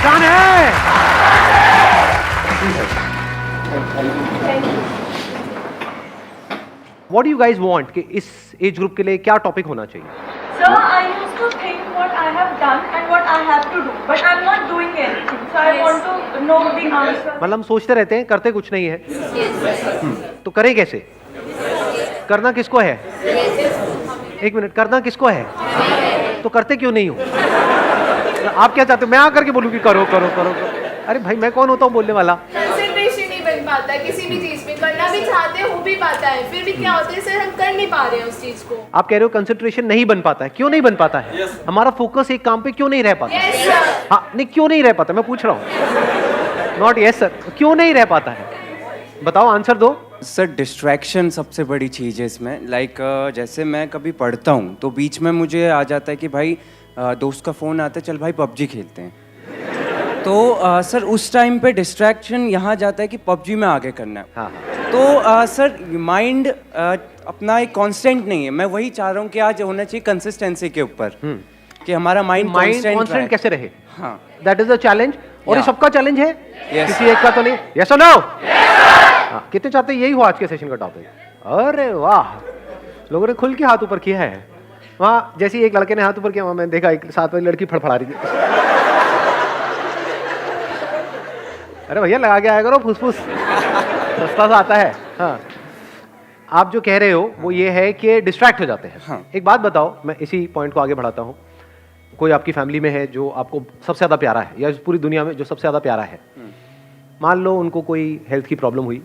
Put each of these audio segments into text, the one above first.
Done है। What do you guys want कि इस एज ग्रुप के लिए क्या टॉपिक होना चाहिए? Sir, I used to think what I have done and what I have to do, but I'm not doing anything. So I want to know the answer. मतलब हम सोचते रहते हैं, करते कुछ नहीं है। तो करें कैसे? करना किसको है? एक मिनट, करना किसको है? तो करते क्यों नहीं हो? आप क्या चाहते हो? मैं आकर के बोलूं कि करो करो करो करो? अरे भाई, मैं कौन होता हूँ बोलने वाला? कंसंट्रेशन नहीं बन पाता किसी भी चीज में, करना भी चाहते हैं, हो भी पाता है, फिर भी क्या होता है सर, हम कर नहीं पा रहे हैं उस चीज को। आप कह रहे हो कंसंट्रेशन नहीं बन पाता है, क्यों नहीं बन पाता है? हमारा फोकस एक काम पे क्यों नहीं रह पाता? Yes sir. हाँ, नहीं क्यों नहीं रह पाता, मैं पूछ रहा हूँ। नॉट यस सर, क्यों नहीं रह पाता है? बताओ, आंसर दो। सर डिस्ट्रैक्शन सबसे बड़ी चीज़ है इसमें। लाइक जैसे मैं कभी पढ़ता हूँ तो बीच में मुझे आ जाता है कि भाई दोस्त का फ़ोन आता है, चल भाई पबजी खेलते हैं। तो सर उस टाइम पे डिस्ट्रैक्शन यहाँ जाता है कि पबजी में आगे करना है। हाँ। तो सर माइंड अपना एक कांस्टेंट नहीं है। मैं वही चाह रहा हूँ कि आज होना चाहिए कंसिस्टेंसी के ऊपर, कि हमारा माइंड कांस्टेंट कैसे रहे? हाँ, दैट इज द चैलेंज। और ये Yeah. सबका चैलेंज है, Yes. किसी एक का तो नहीं। यस और नो? हाँ, कितने चाहते हैं यही हो आज के सेशन का टॉपिक? अरे वाह, लोगों ने खुल के हाथ ऊपर किया है। वहाँ जैसे एक लड़के ने हाथ ऊपर किया, वहाँ मैंने देखा एक साथ वाली लड़की फड़फड़ा रही थी। अरे भैया, लगा के आया करो, फुसफुस सस्ता सा आता है। हाँ, आप जो कह रहे हो वो ये है कि डिस्ट्रैक्ट हो जाते हैं। हाँ। एक बात बताओ, मैं इसी पॉइंट को आगे बढ़ाता हूँ। कोई आपकी फैमिली में है जो आपको सबसे ज़्यादा प्यारा है, या इस पूरी दुनिया में जो सबसे ज़्यादा प्यारा है, मान लो उनको कोई हेल्थ की प्रॉब्लम हुई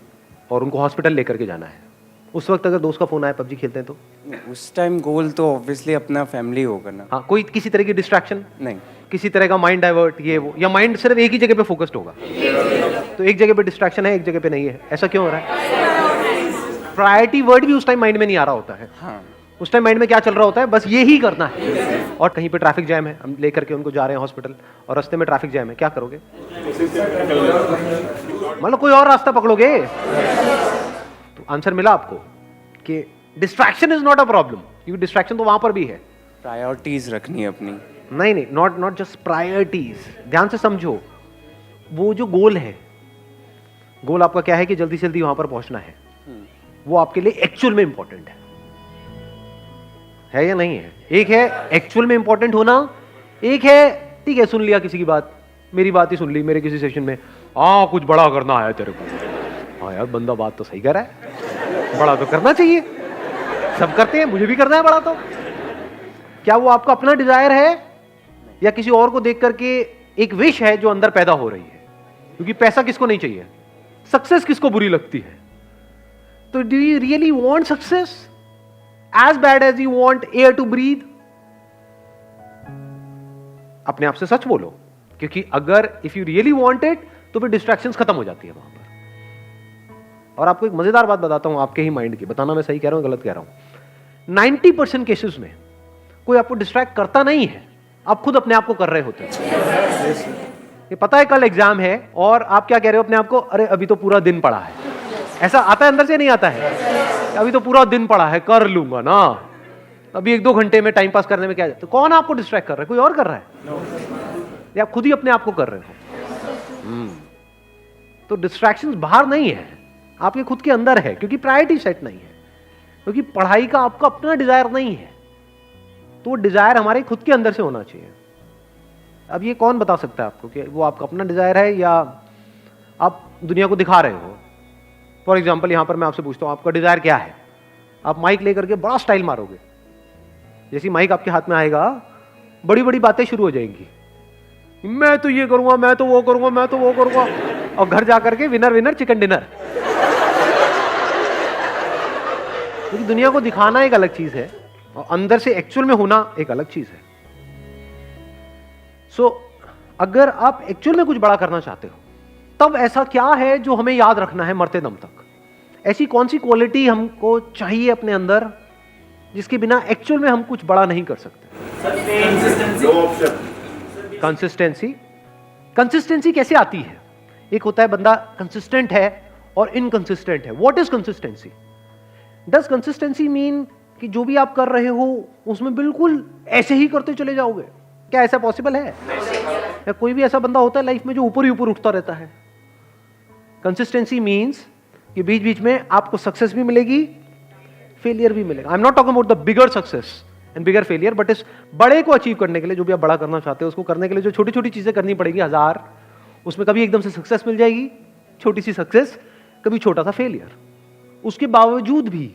और उनको हॉस्पिटल लेकर के जाना है। उस वक्त अगर दोस्त का फ़ोन आए, पबजी खेलते हैं तो? उस टाइम गोल तो ऑब्वियसली अपना फैमिली होगा ना। हाँ, कोई किसी तरह की डिस्ट्रैक्शन नहीं, किसी तरह का माइंड डाइवर्ट, ये वो, या माइंड सिर्फ एक ही जगह पे फोकस्ड होगा? तो एक जगह पे डिस्ट्रैक्शन है, एक जगह पे नहीं है। ऐसा क्यों हो रहा है? प्रायोरिटी वर्ड भी उस टाइम माइंड में नहीं आ रहा होता है। हाँ, उस टाइम माइंड में क्या चल रहा होता है? बस ये ही करना है। और कहीं पे ट्रैफिक जैम है, हम लेकर के उनको जा रहे हैं हॉस्पिटल और रास्ते में ट्रैफिक जैम है, क्या करोगे? मतलब कोई और रास्ता पकड़ोगे? तो आंसर मिला आपको कि distraction is not a problem, क्योंकि डिस्ट्रैक्शन तो वहां पर भी है। प्रायोरिटीज रखनी है अपनी। नहीं, नॉट जस्ट प्रायोरिटीज। ध्यान से समझो, वो जो गोल है, गोल आपका क्या है कि जल्दी से जल्दी वहां पर पहुंचना है, वो आपके लिए एक्चुअल में इंपॉर्टेंट है या नहीं है? एक है एक्चुअल में इंपॉर्टेंट होना, एक है ठीक है सुन लिया किसी की बात, मेरी बात ही सुन ली मेरे किसी सेशन में, कुछ बड़ा करना है तेरे को। हाँ यार, बंदा बात तो सही कर रहा है, बड़ा तो करना चाहिए, सब करते हैं, मुझे भी करना है बड़ा। तो क्या वो आपका अपना डिजायर है या किसी और को देख करके एक विश है जो अंदर पैदा हो रही है? क्योंकि पैसा किसको नहीं चाहिए, सक्सेस किसको बुरी लगती है? तो do you really want success as bad as you want air to breathe? अपने आप से सच बोलो, क्योंकि अगर if you really want it तो फिर डिस्ट्रैक्शंस खत्म हो जाती है वहां पर। और आपको एक मजेदार बात बताता हूं आपके ही माइंड की, बताना मैं सही कह रहा हूं गलत कह रहा हूं। 90% केसेस में कोई आपको डिस्ट्रैक्ट करता नहीं है, आप खुद अपने आप को कर रहे होते हैं। ये पता है कल एग्जाम है और आप क्या कह रहे हो अपने आप को? अरे अभी तो पूरा दिन पड़ा है। ऐसा आता है अंदर से, नहीं आता है? अभी तो पूरा दिन पड़ा है, कर लूंगा ना, अभी 1-2 घंटे में टाइम पास करने में क्या जाता है? तो कौन आपको डिस्ट्रैक्ट कर रहा है? कोई और कर रहा है या आप खुद ही अपने आप को कर रहे हो? तो डिस्ट्रैक्शंस बाहर नहीं है, आपके खुद के अंदर है, क्योंकि प्रायोरिटी सेट नहीं है, क्योंकि पढ़ाई का आपका अपना डिजायर नहीं है। तो डिजायर हमारे खुद के अंदर से होना चाहिए। अब ये कौन बता सकता है आपको कि वो आपका अपना डिजायर है या आप दुनिया को दिखा रहे हो? फॉर एग्जाम्पल, यहां पर मैं आपसे पूछता हूं आपका डिजायर क्या है? आप माइक लेकर के बड़ा स्टाइल मारोगे, जैसी माइक आपके हाथ में आएगा बड़ी बड़ी बातें शुरू हो जाएंगी, मैं तो ये करूंगा, मैं तो वो करूंगा, मैं तो वो करूंगा, और घर जाकर के विनर विनर चिकन डिनर। क्योंकि दुनिया को दिखाना एक अलग चीज है और अंदर से एक्चुअल में होना एक अलग चीज है। सो अगर आप एक्चुअल में कुछ बड़ा करना चाहते हो, तब ऐसा क्या है जो हमें याद रखना है मरते दम तक? ऐसी कौन सी क्वालिटी हमको चाहिए अपने अंदर जिसके बिना एक्चुअल में हम कुछ बड़ा नहीं कर सकते? कंसिस्टेंसी। कंसिस्टेंसी कैसे आती है? एक होता है बंदा कंसिस्टेंट है और इनकंसिस्टेंट है। What is consistency? Does consistency mean कि जो भी आप कर रहे हो उसमें बिल्कुल ऐसे ही करते चले जाओगे? क्या ऐसा पॉसिबल है? या कोई भी ऐसा बंदा होता है लाइफ में जो ऊपर ही ऊपर उठता रहता है। कंसिस्टेंसी मीन्स कि बीच बीच में आपको सक्सेस भी मिलेगी, फेलियर भी मिलेगा। I am not talking about the bigger success and bigger failure, but इस बड़े को अचीव करने के लिए, जो भी आप बड़ा करना चाहते हो उसको करने के लिए जो छोटी छोटी चीजें करनी पड़ेगी 1000, उसमें कभी एकदम से सक्सेस मिल जाएगी, छोटी सी सक्सेस, कभी छोटा सा फेलियर। उसके बावजूद भी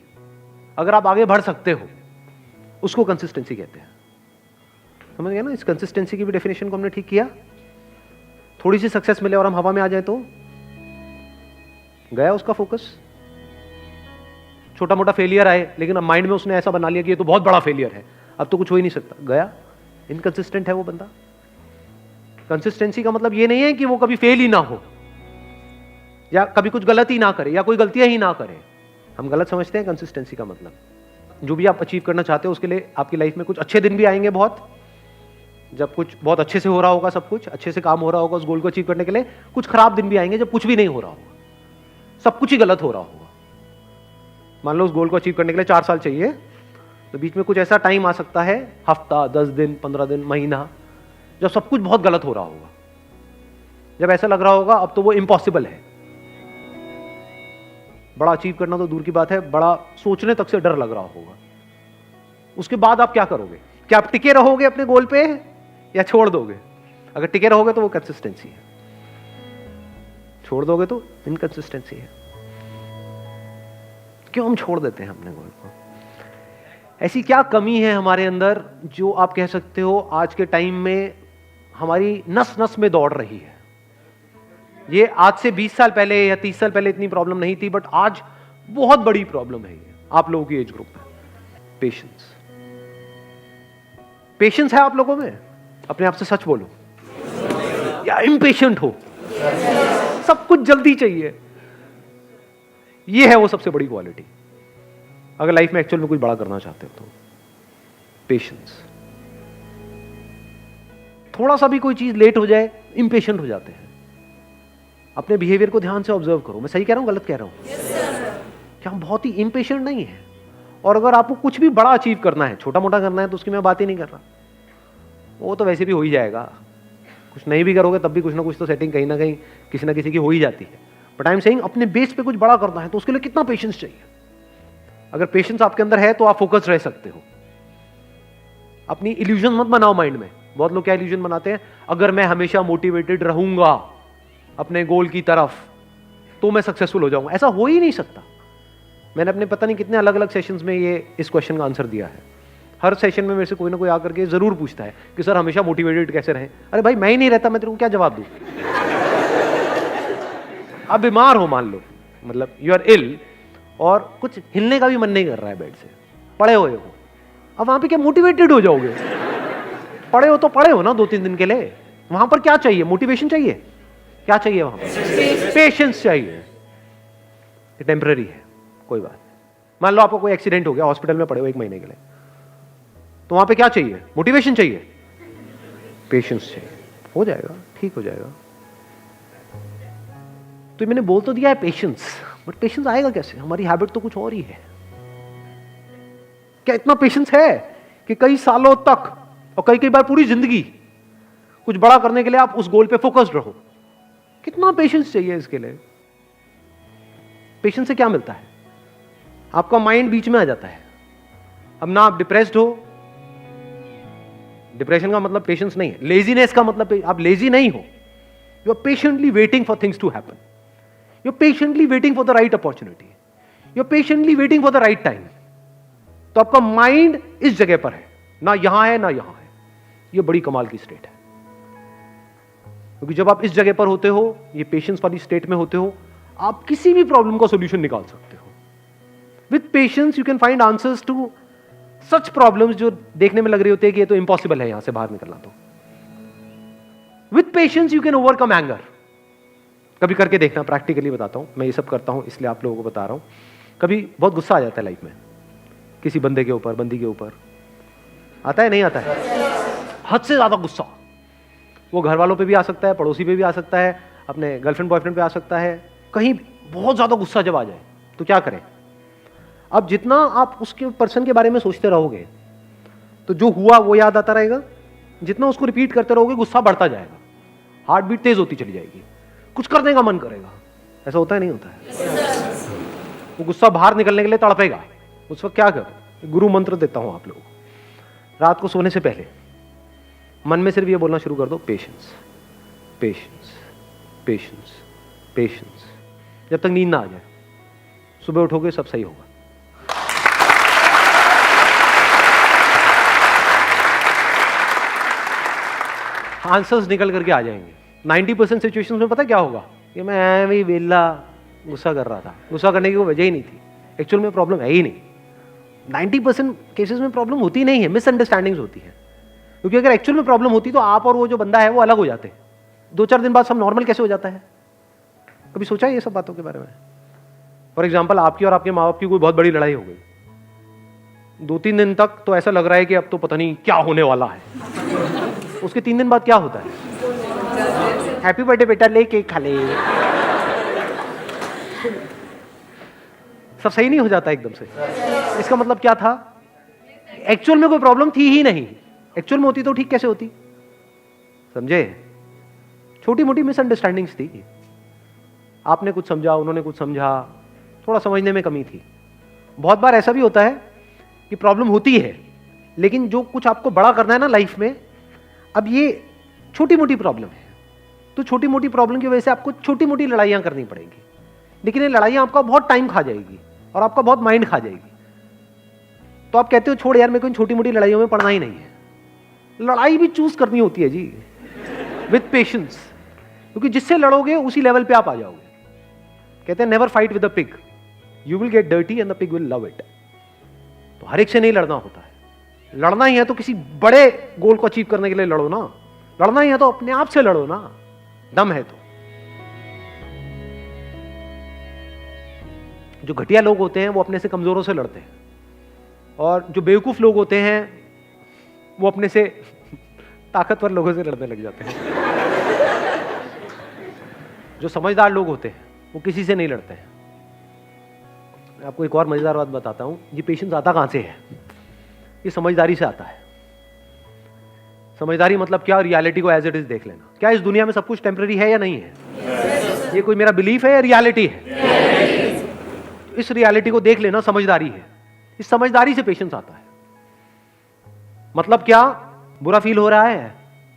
अगर आप आगे बढ़ सकते हो, उसको कंसिस्टेंसी कहते हैं। समझ गए ना? इस कंसिस्टेंसी की भी डेफिनेशन को हमने ठीक किया। थोड़ी सी सक्सेस मिले और हम हवा में आ जाए तो गया उसका फोकस। छोटा मोटा फेलियर आए लेकिन अब माइंड में उसने ऐसा बना लिया कि ये तो बहुत बड़ा फेलियर है, अब तो कुछ हो ही नहीं सकता, गया। इनकंसिस्टेंट है वो बंदा। कंसिस्टेंसी का मतलब ये नहीं है कि वो कभी फेल ही ना हो या कभी कुछ गलत ही ना करे या कोई गलतियां ही ना करे। हम गलत समझते हैं कंसिस्टेंसी का मतलब। जो भी आप अचीव करना चाहते हो उसके लिए आपकी लाइफ में कुछ अच्छे दिन भी आएंगे, बहुत, जब कुछ बहुत अच्छे से हो रहा होगा, सब कुछ अच्छे से काम हो रहा होगा उस गोल को अचीव करने के लिए। कुछ खराब दिन भी आएंगे जब कुछ भी नहीं हो रहा होगा, सब कुछ ही गलत हो रहा होगा। मान लो उस गोल को अचीव करने के लिए 4 साल चाहिए, तो बीच में कुछ ऐसा टाइम आ सकता है, हफ्ता, 10 दिन, 15 दिन, महीना, जब सब कुछ बहुत गलत हो रहा होगा, जब ऐसा लग रहा होगा अब तो वो इम्पॉसिबल है। बड़ा अचीव करना तो दूर की बात है, बड़ा सोचने तक से डर लग रहा होगा। उसके बाद आप क्या करोगे? क्या आप टिके रहोगे अपने गोल पे या छोड़ दोगे? अगर टिके रहोगे तो वो कंसिस्टेंसी है, छोड़ दोगे तो इनकंसिस्टेंसी है। क्यों हम छोड़ देते हैं अपने गोल को? ऐसी क्या कमी है हमारे अंदर जो आप कह सकते हो आज के टाइम में हमारी नस नस में दौड़ रही है? ये आज से 20 साल पहले या 30 साल पहले इतनी प्रॉब्लम नहीं थी, बट आज बहुत बड़ी प्रॉब्लम है ये आप लोगों की एज ग्रुप में। पेशेंस। पेशेंस है आप लोगों में? अपने आप से सच बोलो। या इम्पेशेंट हो? सब कुछ जल्दी चाहिए। ये है वो सबसे बड़ी क्वालिटी अगर लाइफ में एक्चुअल में कुछ बड़ा करना चाहते हो तो। पेशेंस। थोड़ा सा भी कोई चीज लेट हो जाए इम्पेशेंट हो जाते हैं। अपने बिहेवियर को ध्यान से ऑब्जर्व करो। मैं सही कह रहा हूं, गलत कह रहा हूं? क्या हम बहुत ही इम्पेशेंट नहीं है? और अगर आपको कुछ भी बड़ा अचीव करना है, छोटा मोटा करना है, तो उसकी मैं बात ही नहीं कर रहा, वो तो वैसे भी हो ही जाएगा। कुछ नहीं भी करोगे तब भी कुछ ना कुछ तो सेटिंग कहीं ना कहीं किसी ना किसी की हो ही जाती है। बट आई एम सेइंग अपने बेस पे कुछ बड़ा करना है तो उसके लिए कितना पेशेंस चाहिए। अगर पेशेंस आपके अंदर है तो आप फोकस रह सकते हो। अपनी इल्यूजन मत बनाओ माइंड में। बहुत लोग क्या इल्यूजन बनाते हैं, अगर मैं हमेशा मोटिवेटेड रहूंगा अपने गोल की तरफ तो मैं सक्सेसफुल हो जाऊंगा। ऐसा हो ही नहीं सकता। मैंने अपने पता नहीं कितने अलग अलग सेशंस में ये इस क्वेश्चन का आंसर दिया है। हर सेशन में मेरे से कोई ना कोई आकर के जरूर पूछता है कि सर हमेशा मोटिवेटेड कैसे रहें। अरे भाई मैं ही नहीं रहता, मैं तेरे को क्या जवाब दूं? आप बीमार हो मान लो, मतलब यू आर इल और कुछ हिलने का भी मन नहीं कर रहा है बेड से, पड़े हुए हो, अब वहां पे क्या मोटिवेटेड हो जाओगे? पड़े हो तो पड़े हो ना 2-3 दिन के लिए। वहां पर क्या चाहिए? मोटिवेशन चाहिए? क्या चाहिए वहां पर? पेशेंस चाहिए। ये टेम्पररी है, कोई बात। मान लो आपको कोई एक्सीडेंट हो गया, हॉस्पिटल में पड़े हो 1 महीने के लिए, तो वहां पे क्या चाहिए? मोटिवेशन चाहिए? पेशेंस चाहिए। हो जाएगा, ठीक हो जाएगा। तो मैंने बोल तो दिया है पेशेंस, बट पेशेंस आएगा कैसे? हमारी हैबिट तो कुछ और ही है। क्या इतना पेशेंस है कि कई सालों तक और कई बार पूरी जिंदगी कुछ बड़ा करने के लिए आप उस गोल पे फोकस्ड रहो? कितना पेशेंस चाहिए इसके लिए? पेशेंस से क्या मिलता है? आपका माइंड बीच में आ जाता है। अब ना आप डिप्रेस्ड हो, डिप्रेशन का मतलब पेशेंस नहीं है। लेजीनेस का मतलब आप लेजी नहीं हो, you are patiently waiting for things to happen, you are patiently waiting for the right opportunity, you are patiently waiting for the right time. तो आपका माइंड इस जगह पर है, ना यहां है ना यहां है। यह बड़ी कमाल की स्टेट है, क्योंकि जब आप इस जगह पर होते हो, ये पेशेंस वाली स्टेट में होते हो, आप किसी भी प्रॉब्लम का सॉल्यूशन निकाल सकते हो। With patience you can find answers to such problems जो देखने में लग रही होती है कि ये तो इम्पॉसिबल है यहां से बाहर निकलना। तो with patience you can overcome anger. कभी करके देखना, प्रैक्टिकली बताता हूं। मैं ये सब करता हूं इसलिए आप लोगों को बता रहा हूं। कभी बहुत गुस्सा आ जाता है लाइफ में, किसी बंदे के ऊपर, बंदी के ऊपर आता है, नहीं आता है? हद से ज्यादा गुस्सा। वो घर वालों पे भी आ सकता है, पड़ोसी पे भी आ सकता है, अपने गर्लफ्रेंड बॉयफ्रेंड पे आ सकता है। कहीं बहुत ज्यादा गुस्सा जब आ जाए तो क्या करें? अब जितना आप उसके पर्सन के बारे में सोचते रहोगे तो जो हुआ वो याद आता रहेगा। जितना उसको रिपीट करते रहोगे गुस्सा बढ़ता जाएगा। हार्ट बीट तेज होती चली जाएगी, कुछ करने का मन करेगा। ऐसा होता है नहीं होता है? वो गुस्सा बाहर निकलने के लिए तड़पेगा। उस वक्त क्या कर, गुरु मंत्र देता हूं आप लोगों को। रात को सोने से पहले मन में सिर्फ ये बोलना शुरू कर दो, पेशेंस पेशेंस पेशेंस पेशेंस। जब तक नींद ना आ जाए, सुबह उठोगे सब सही होगा। आंसर्स निकल करके आ जाएंगे। 90% सिचुएशंस में पता क्या होगा कि मैं ऐਵੇਂ ही वेला गुस्सा कर रहा था, गुस्सा करने की कोई वजह ही नहीं थी, एक्चुअल में प्रॉब्लम है ही नहीं। 90% केसेस में प्रॉब्लम होती नहीं है, मिसअंडरस्टैंडिंग्स होती है। क्योंकि अगर एक्चुअल में प्रॉब्लम होती तो आप और वो जो बंदा है वो अलग हो जाते। 2-4 दिन बाद सब नॉर्मल कैसे हो जाता है? कभी सोचा है ये सब बातों के बारे में? फॉर एग्जाम्पल, आपकी और आपके माँ बाप की कोई बहुत बड़ी लड़ाई हो गई, 2-3 दिन तक तो ऐसा लग रहा है कि अब तो पता नहीं क्या होने वाला है। उसके 3 दिन बाद क्या होता है? हैप्पी बर्थडे बेटा, ले केक खा ले। सब सही नहीं हो जाता एकदम से। इसका मतलब क्या था? एक्चुअल में कोई प्रॉब्लम थी ही नहीं। एक्चुअल में होती तो ठीक कैसे होती? समझे? छोटी मोटी मिसअंडरस्टैंडिंग्स थी। आपने कुछ समझा, उन्होंने कुछ समझा, थोड़ा समझने में कमी थी। बहुत बार ऐसा भी होता है कि प्रॉब्लम होती है, लेकिन जो कुछ आपको बड़ा करना है ना लाइफ में, अब ये छोटी मोटी प्रॉब्लम है, तो छोटी मोटी प्रॉब्लम की वजह से आपको छोटी मोटी लड़ाइयां करनी पड़ेंगी। लेकिन ये लड़ाइयां आपका बहुत टाइम खा जाएगी और आपका बहुत माइंड खा जाएगी। तो आप कहते हो छोड़ यार, मेरे को इन छोटी मोटी लड़ाइयों में पड़ना ही नहीं है। लड़ाई भी चूज करनी होती है जी, विद पेशेंस, क्योंकि जिससे लड़ोगे उसी लेवल पे आप आ जाओगे। कहते हैं never fight with a pig, you will get dirty and the pig will love it. तो हर एक से नहीं लड़ना होता है। लड़ना ही है तो किसी बड़े गोल को अचीव करने के लिए लड़ो ना। लड़ना ही है तो अपने आप से लड़ो ना, दम है तो। जो घटिया लोग होते हैं वो अपने से कमजोरों से लड़ते हैं, और जो बेवकूफ लोग होते हैं वो अपने से ताकतवर लोगों से लड़ने लग जाते हैं। जो समझदार लोग होते हैं वो किसी से नहीं लड़ते हैं। मैं आपको एक और मजेदार बात बताता हूं। ये पेशेंस आता कहां से है? ये समझदारी से आता है। समझदारी मतलब क्या? रियलिटी को एज इट इज देख लेना। क्या इस दुनिया में सब कुछ टेम्पररी है या नहीं है? ये कोई मेरा बिलीफ है या रियलिटी है? इस रियलिटी को देख लेना समझदारी है। इस समझदारी से पेशेंस आता है। मतलब क्या? बुरा फील हो रहा है,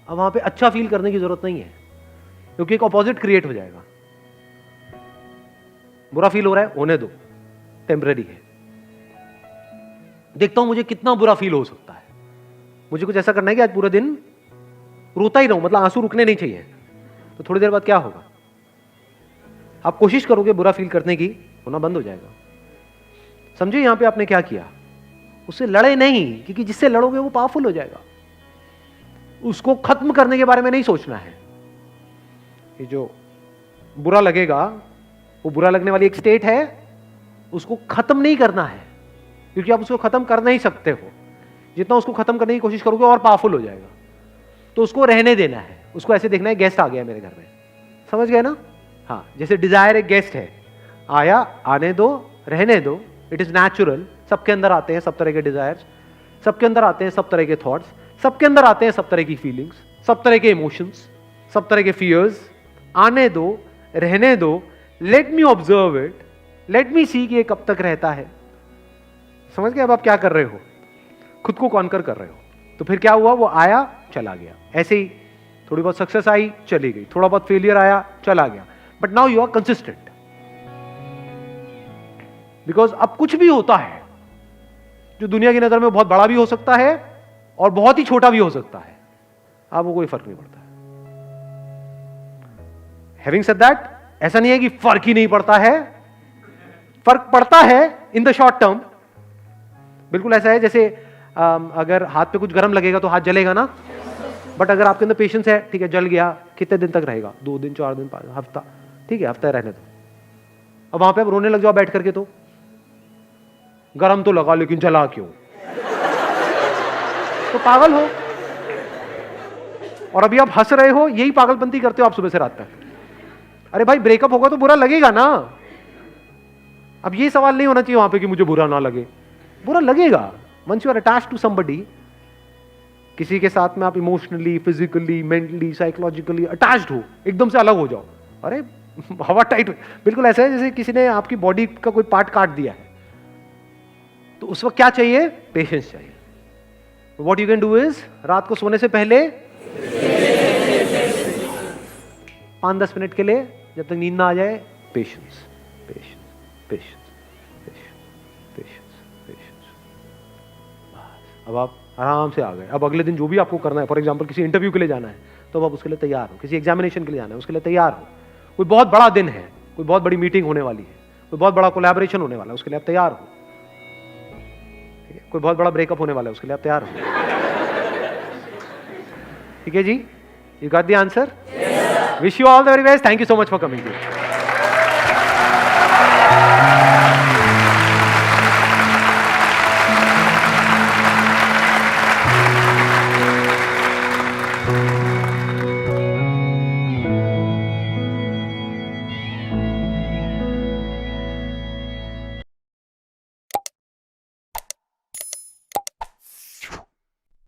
अब वहां पे अच्छा फील करने की जरूरत नहीं है, क्योंकि एक ऑपोजिट क्रिएट हो जाएगा। बुरा फील हो रहा है, होने दो, टेम्पररी है। देखता हूं मुझे कितना बुरा फील हो सकता है। मुझे कुछ ऐसा करना है कि आज पूरा दिन रोता ही रहूं, मतलब आंसू रुकने नहीं चाहिए। तो थोड़ी देर बाद क्या होगा? आप कोशिश करोगे बुरा फील करने की, होना बंद हो जाएगा। समझे यहां पे आपने क्या किया? उससे लड़े नहीं, क्योंकि जिससे लड़ोगे वो पावरफुल हो जाएगा। उसको खत्म करने के बारे में नहीं सोचना है। ये जो बुरा लगेगा, वो बुरा लगने वाली एक स्टेट है, उसको खत्म नहीं करना है, क्योंकि आप उसको खत्म कर नहीं सकते हो। जितना उसको खत्म करने की कोशिश करोगे और पावरफुल हो जाएगा। तो उसको रहने देना है। उसको ऐसे देखना है, गेस्ट आ गया मेरे घर में, समझ गए ना? हाँ, जैसे डिजायर एक गेस्ट है, आया, आने दो, रहने दो, इट इज नेचुरल। सबके अंदर आते हैं सब तरह के डिजायर्स, सबके अंदर आते हैं सब तरह के थॉट्स, सबके अंदर आते हैं सब तरह की फीलिंग्स, सब तरह के इमोशंस, सब तरह के फियर्स। आने दो, रहने दो, let me observe it, let me see कि ये कब तक रहता है। समझ गए? अब आप क्या कर रहे हो? खुद को कॉन्कर कर रहे हो। तो फिर क्या हुआ? वो आया, चला गया। ऐसे ही थोड़ी बहुत सक्सेस आई, चली गई, थोड़ा बहुत फेलियर आया, चला गया। But now you are consistent, because अब कुछ भी होता है जो दुनिया की नजर में बहुत बड़ा भी हो सकता है और बहुत ही छोटा भी हो सकता है, आपको कोई फर्क नहीं पड़ता है। हैविंग सेड दैट, ऐसा नहीं है कि फर्क ही नहीं पड़ता है, फर्क पड़ता है इन द शॉर्ट टर्म। बिल्कुल ऐसा है जैसे अगर हाथ पे कुछ गर्म लगेगा तो हाथ जलेगा ना, बट अगर आपके अंदर पेशेंस है, ठीक है, जल गया, कितने दिन तक रहेगा? 2 दिन, 4 दिन, 5 हफ्ता, ठीक है, हफ्ता रहने दो। अब वहां पे आप रोने लग जाओ बैठ करके, तो गरम तो लगा लेकिन जला क्यों? तो पागल हो। और अभी आप हंस रहे हो, यही पागलपंती करते हो आप सुबह से रात तक। अरे भाई, ब्रेकअप होगा तो बुरा लगेगा ना। अब ये सवाल नहीं होना चाहिए वहां पे कि मुझे बुरा ना लगे। बुरा लगेगा। Once you are attached to somebody, किसी के साथ में आप emotionally, physically, mentally, psychologically attached हो, एकदम से अलग हो जाओ, अरे हवा टाइट, बिल्कुल ऐसा है जैसे किसी ने आपकी बॉडी का कोई पार्ट काट दिया है, तो उस वक्त क्या चाहिए? पेशेंस चाहिए। What you can do is, रात को सोने से पहले 5-10 मिनट के लिए, जब तक नींद ना आ जाए, patience, patience, patience, patience, patience. अब आप आराम से आ गए। अब अगले दिन जो भी आपको करना है, फॉर एग्जांपल किसी इंटरव्यू के लिए जाना है, तो अब आप उसके लिए तैयार हो। किसी एग्जामिनेशन के लिए जाना है, उसके लिए तैयार हो। कोई बहुत बड़ा दिन है, कोई बहुत बड़ी मीटिंग होने वाली है, कोई बहुत बड़ा कोलैबोरेशन होने वाला है, उसके लिए आप तैयार हो। ठीक है, कोई बहुत बड़ा ब्रेकअप होने वाला है, उसके लिए आप तैयार हो। ठीक है जी, you got the answer? Wish you all the very best. Thank you so much for coming.